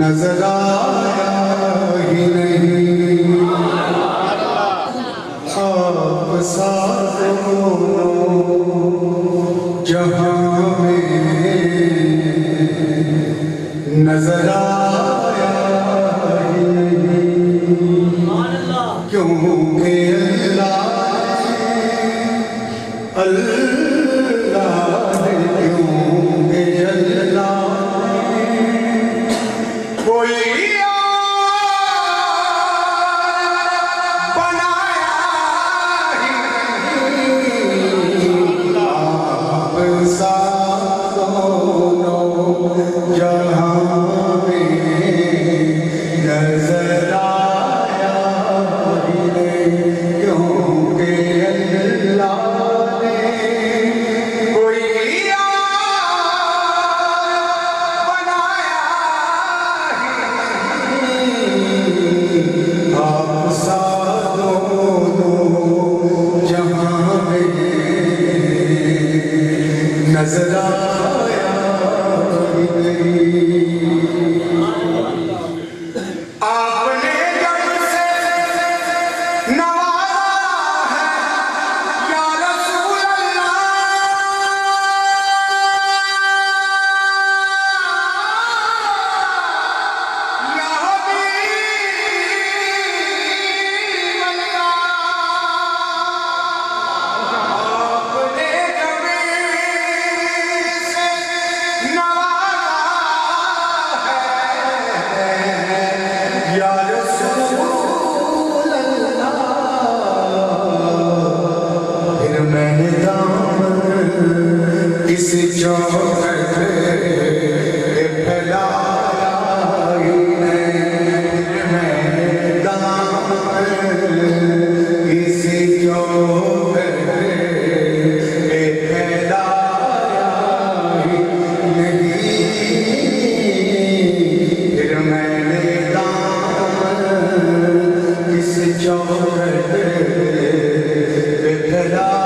नजर आया ही नहीं आप साथ जहां में नजर आया ही नहीं क्योंकि अल्लाह क्योंकि अल्लाह कोई बनाया ही आप साथ जहां में नजर आया ही नहीं क्योंकि अल्लाह नजर आया ही नहीं आपने जब से नवाजा है या रसूल अल्लाह या हबीब इस चौखट फैलाया ही नहीं मैंने दामन इस चौखट फैलाया ही नहीं फिर मैंने दामन इस चौखट फैलाया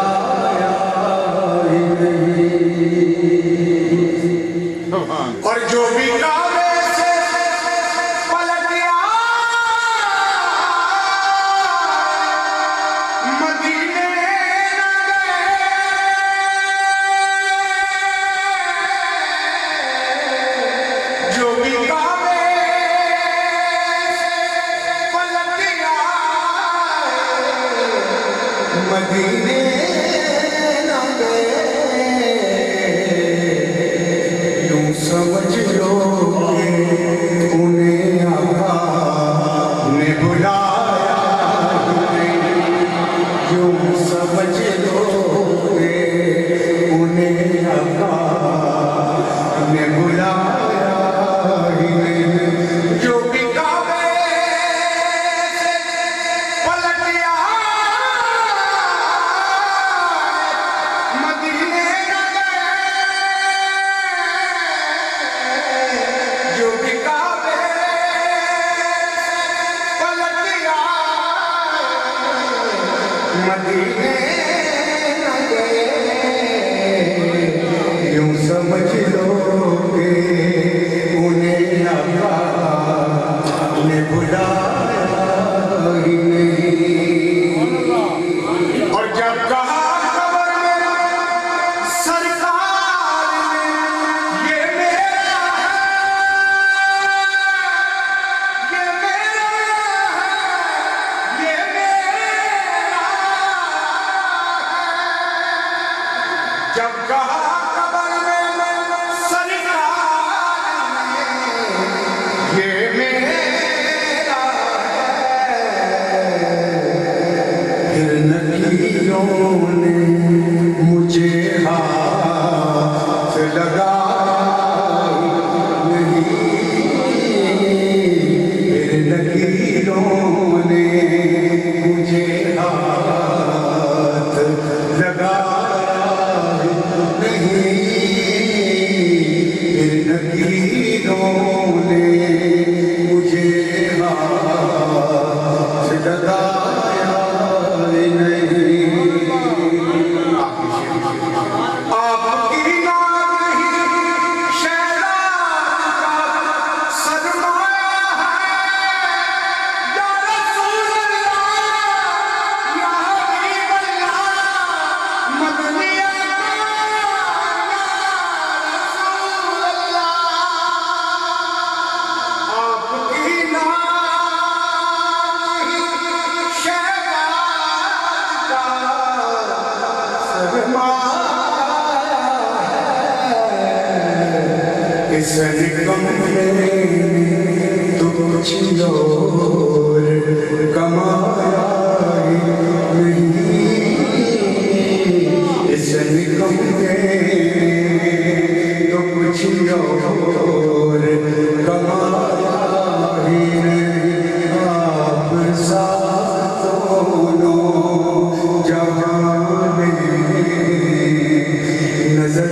और जो भी काबे से पलट गया मदीने न गए जो भी काबे से पलट गया मदीने न गए समझ लो कि उन्हें आका ने बुलाया क्यों समझ लो कि उन्हें आका ने बुलाया ही नहीं जो भी काबे से पलट गया मदीने मदीने न गए यूं समझ लो कि उन्हें आका ने बुलाया ही नहीं और जब कहा खबर में सरकार ने ये मेरा है ये मेरा है ये जब कहा खबर में सरकार ये मेरा फिर नदियों ने मुझे हाथ लगाया नहीं फिर नदियों ने मुझे हाथ लगाया नकीरों ने मुझे हाथ लगाया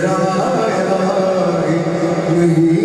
नजर आया है, यही